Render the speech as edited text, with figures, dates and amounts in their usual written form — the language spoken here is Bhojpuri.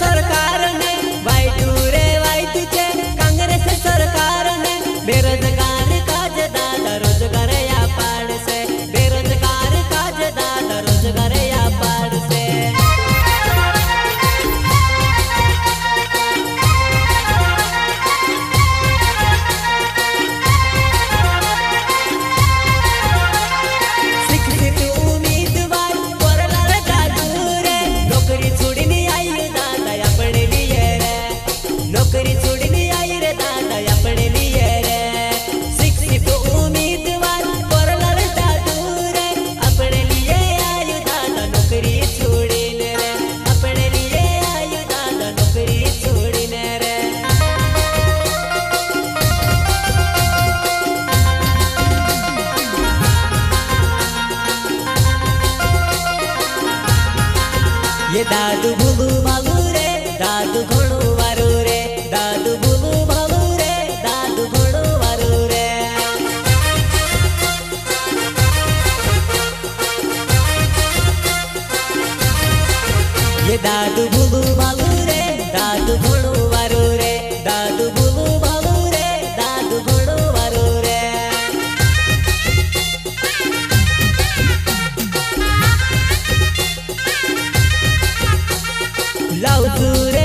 सरकार ने वाईटू रे वाईटू चे कांग्रेस सरकार ने बेरोजगार काज दादा रोजगार या पाड़ से बेरोजगार काज दादा रोजगार या पाड़ से ये दादू भूलू भालू रे दादू घोड़ू वारू रे दादू भूलू भालू रे दादू घोड़ू वारू रे ये दादू भूलू भालू रे दादू घोड़ू वारू रे दादू भूलू भालू रे दादू घोड़ू वारू रे लाउदू रे